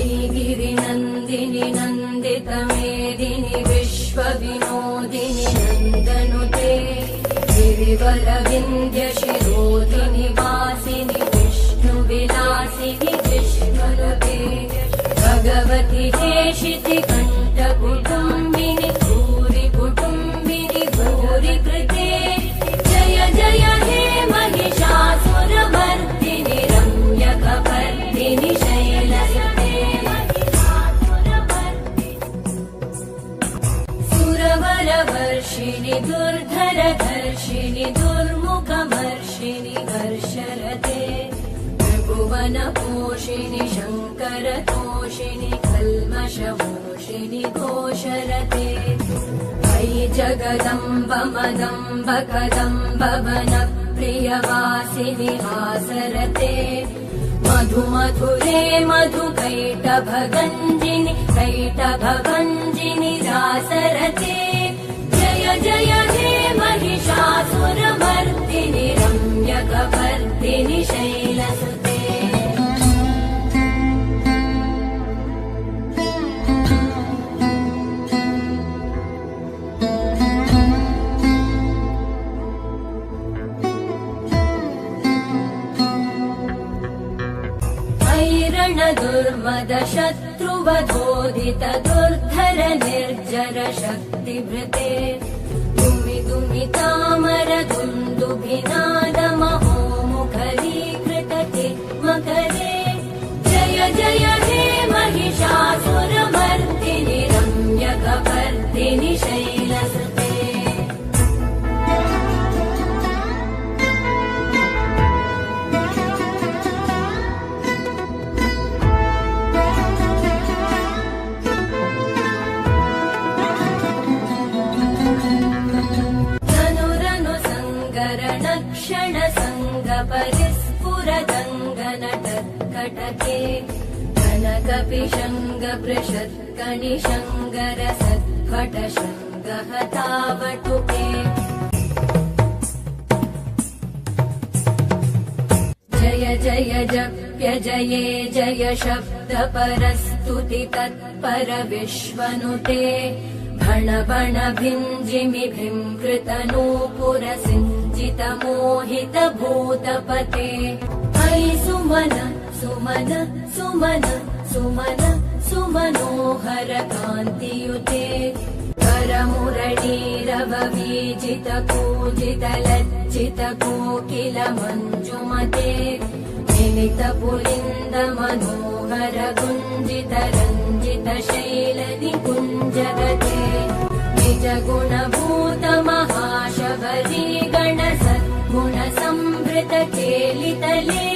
श्रीगिरिनन्दिनि नन्दितमेदिनि विश्वविनोदिनि नन्दनुते गिरिवरविन्द्यशिरोधिनि वासिनि विष्णुविलासिनि विष्णुनुते भगवति हेशितिकण्ठकुटुम्बिनि भूरि कुटुम्बिनि भूरि कृते जय जय हे महिषासुरमर्दिनि रम्यकपर्दिनि शैलसुते सुरवरवर्षिणि दुर्धरधर्षिणि दुर्मुखमर्षिणि हर्षरते त्रिभुवनपोषिणि शङ्करतोषिणि कल्मषमोषिणि घोषरते अयि जगदम्ब मदम्ब कदम्ब वनप्रियवासिनि हासरते मधुमधुरे मधुकैटभगञ्जिनि कैटभभञ्जिनि रासरते जय जय हे महिषासुरमर्दिनि रम्यकपर्दिनि शैलसुते दुर्मद शत्रुवधोदित दुर्धर निर्जर शक्तिभृते दुमि दुमि तामर दुन्दुभिनाद महोमुखरीकृत मकरे जय जय हे महिषासुरमर्दिनि रम्यकपर्दिनि शैलसुते परिस्फुरदङ्गनटत्कटके कनकपिशङ्गपृषत्कणिशङ्गरसत्फटशङ्गहतावटुके जय जय जप्य जये जय शब्द परस्तुति तत्पर विश्वनुते भण भण भिञ्जिमि भीङ्कृतनूपुर सिञ्जित मोहित भूतपते अयि सुमन सुमन सुमन सुमन सुमनोहर कान्तियुते करमुरलीरव वीजित कूजित लज्जित कोकिल मञ्जुमते मिलित पुलिन्द मनोहर गुञ्जित रञ्जित शैल निकुञ्जगते निज गुणभूत महाशबरी गण सद्गुण संवृत केलितले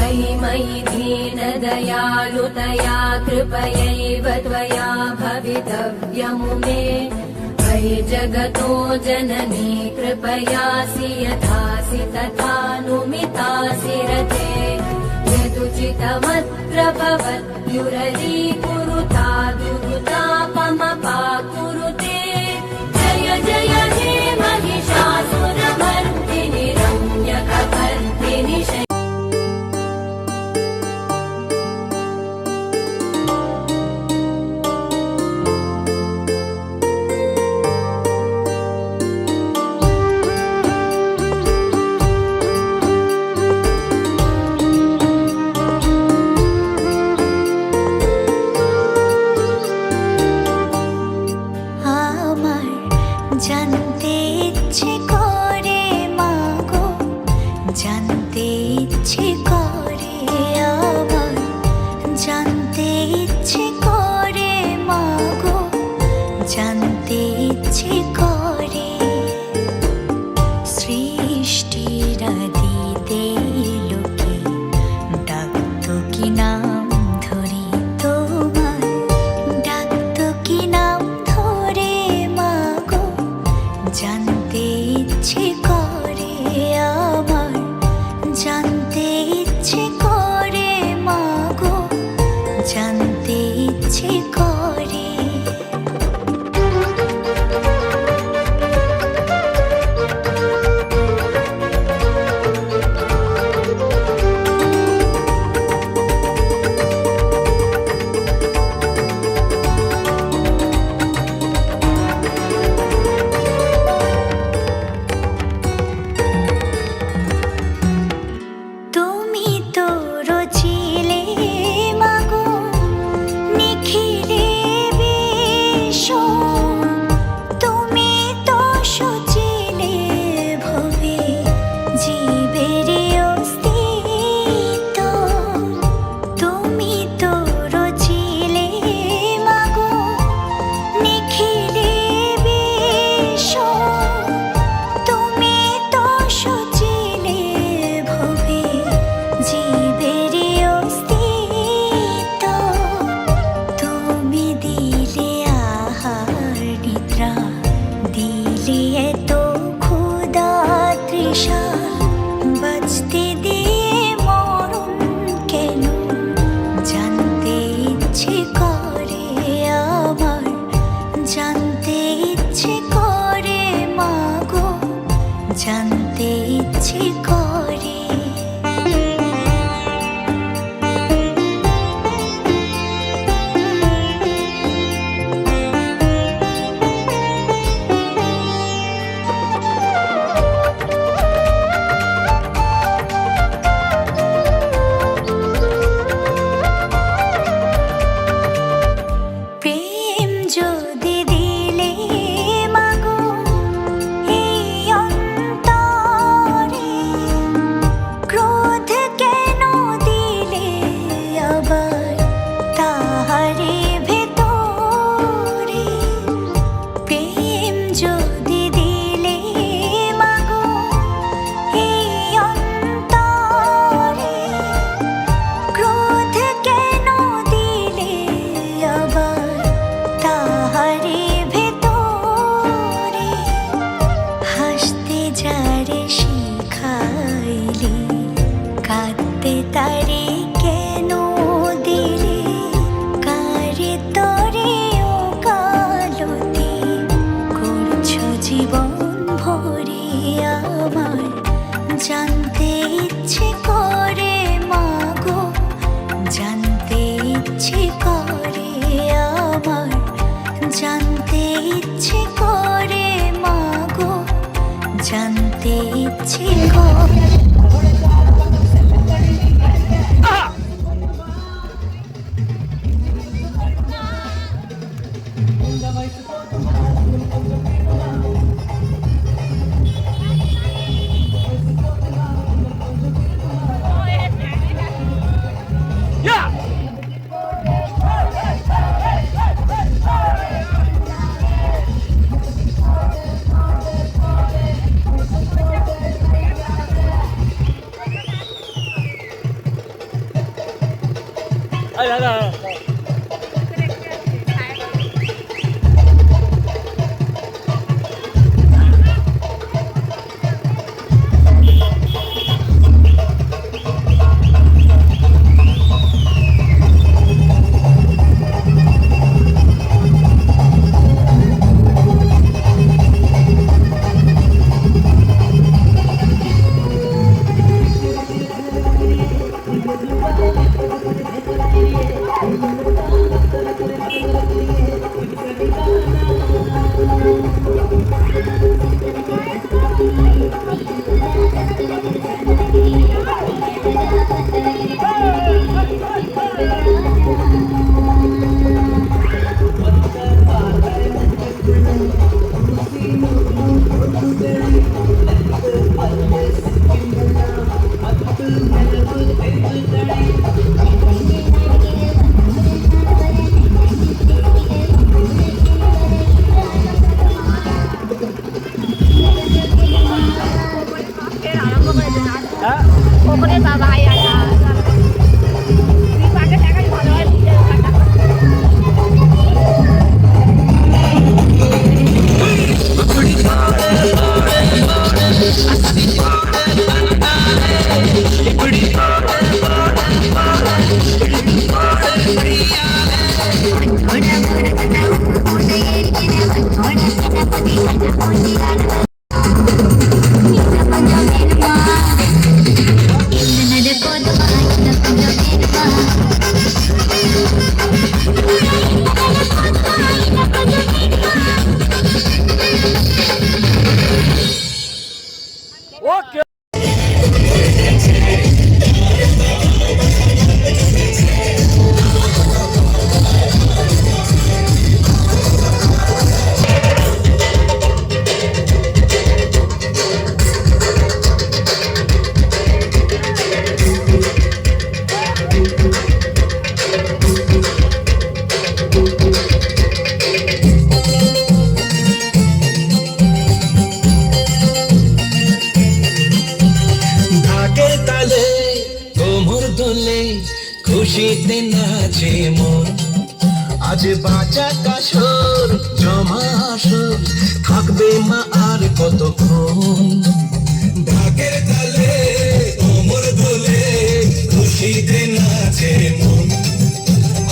अयि मयि दीन दयालुतया कृपयैव त्वया भवितव्यमुमे अयि जगतो जननी कृपयासि यथासि तथानुमितासि रते यदुचितमत्र भवत्युरलीकुरुता दुरुतापमपाकुरुते जय जय हे महिषासुरमर्दिनि रम्यकपर्दिनि তারে কেন দিলে কারে তরে ও কালতি করছো জীবন ভরে আমার জানতে ইচ্ছে করে মাগো জানতে ইচ্ছে করে আমার জানতে ইচ্ছে করে মাগো জানতে ইচ্ছে করে খুশিতে নাচে মন আজ বাঁচা কাশর জমা আসর থাকবে মা আর কতক্ষণ ঢাকের তালে কোমর দোলে খুশিতে নাচে মন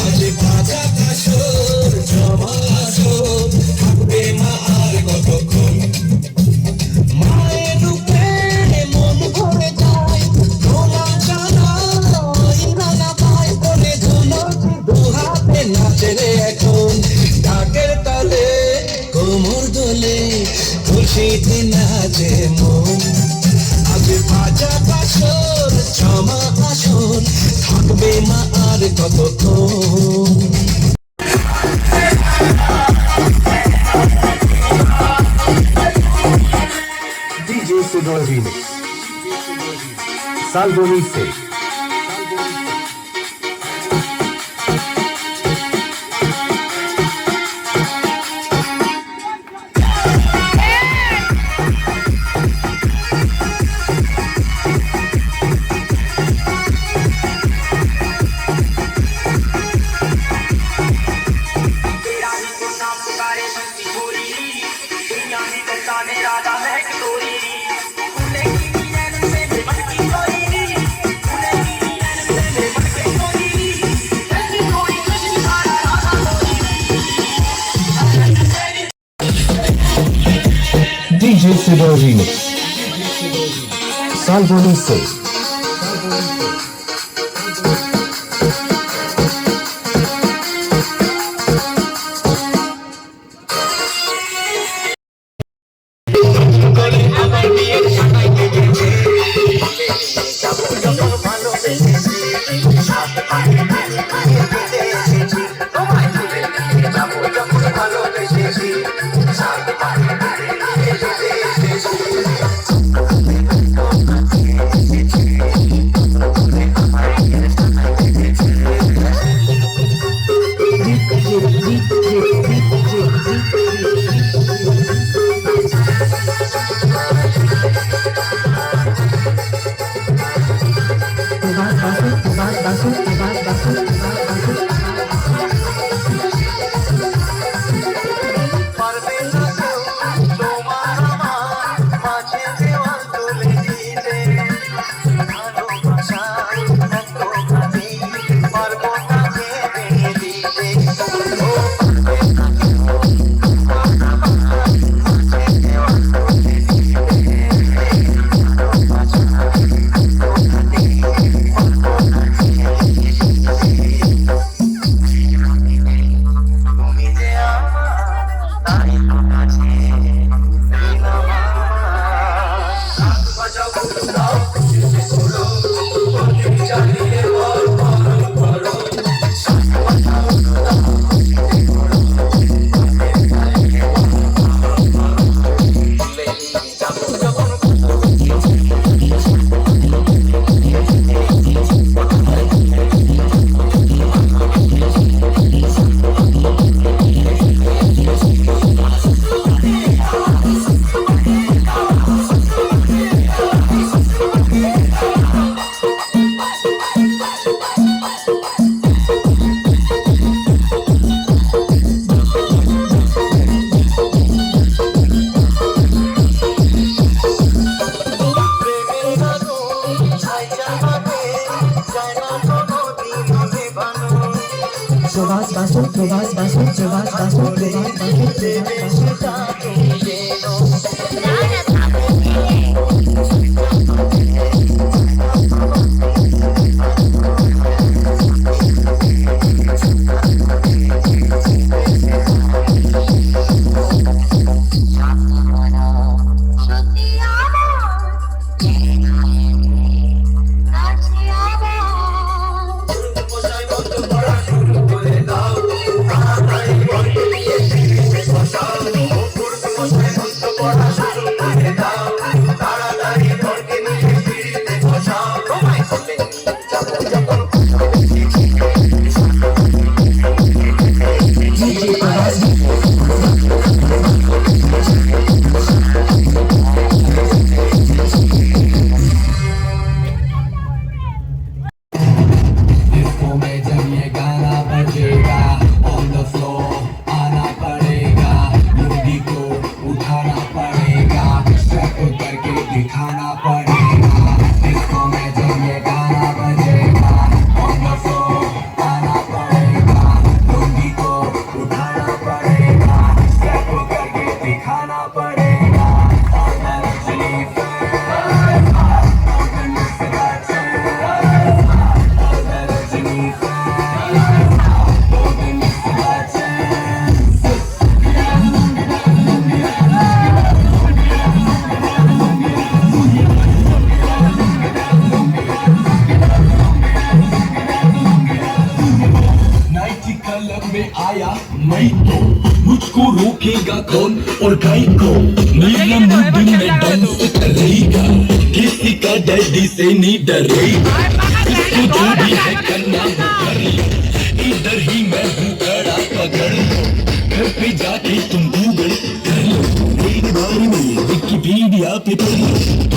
আজ বাঁচা কাশর জমা আসর থাকবে মা আর কতক্ষণ মায়ের রূপে মন ভরে যায় দোলা জানা ইরানা পায় বলে ধুলো দুহাতে নাচে রে এখন ঢাকের তালে কোমর দোলে খুশিতে নাচে মন আজ বাজা কাশর জমা আসর থাকবে মা আর কতক্ষণ DJ Sudor Remix Salvonice Radha महक तोरी Calvoni Se. और गाय को नीला मुंड में डांस करेगा, किसी का डैडी से नहीं डरेगा। इसको जो भी है करना वो कर लो, इधर ही मैं हूँ खड़ा पकड़ लो, घर पे जाके तुम गूगल कर लो, मेरे बारे में विकिपीडिया पे पढ़ लो।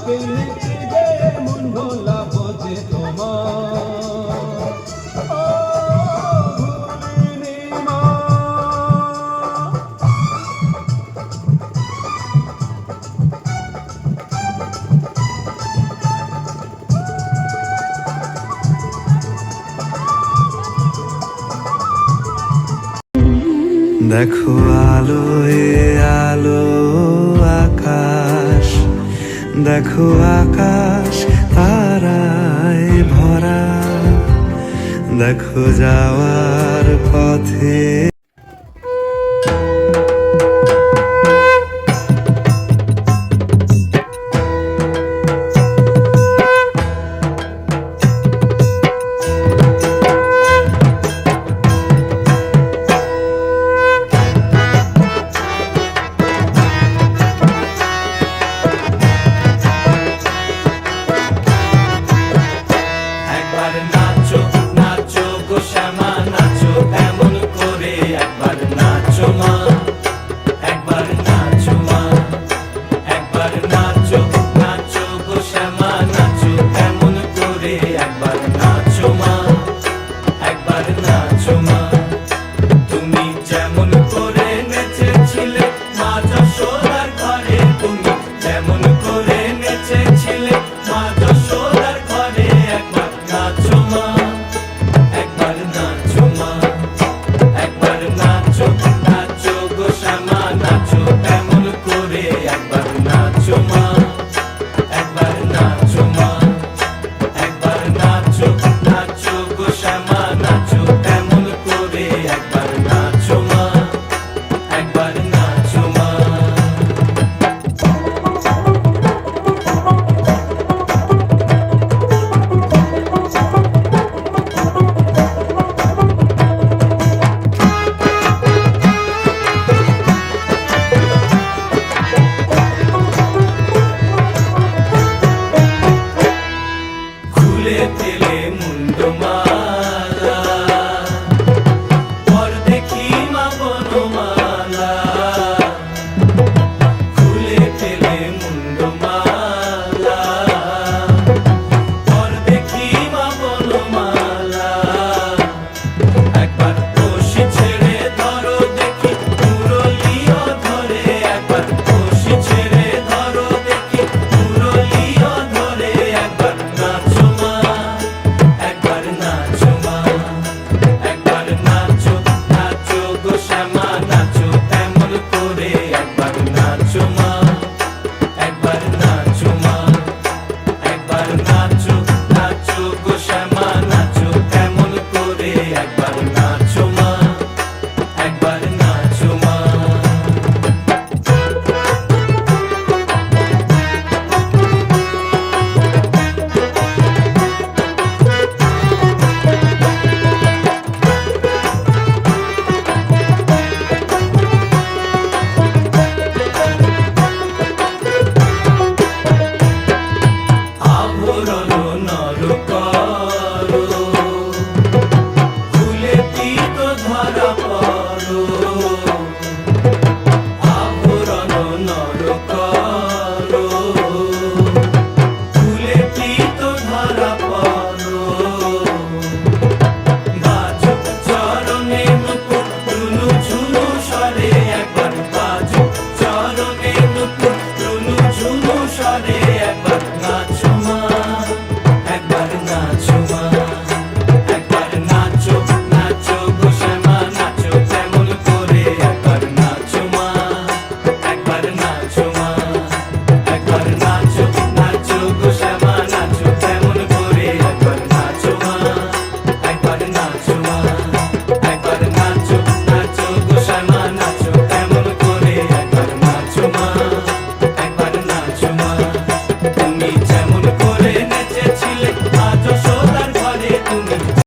পেয়েছি যে মন ভোলাবো যে তোমার ও ভুলিনি মা। দেখো আলোয় আলো আকাশ, দেখো আকাশ তারায় ভরা, দেখো যাওয়ার পথে একবার নাচো নাচো গো শ্যামা নাচো এমন করে, একবার নাচো মা, একবার নাচো মা, একবার নাচো নাচো গো শ্যামা নাচো এমন করে, একবার নাচো মা, একবার নাচো মা। তুমি যেমন করে নেচেছিলে মা যশোদার ঘরে, তুমি যেমন করে নেচেছিলে মা যশোদার ঘরে, একবার নাচো মা, একবার নাচো মা, একবার নাচো নাচো গো শ্যামা নাচো এমন করে, একবার নাচো মা, একবার নাচো মা, একবার নাচো নাচো গো শ্যামা নাচো এমন করে, একবার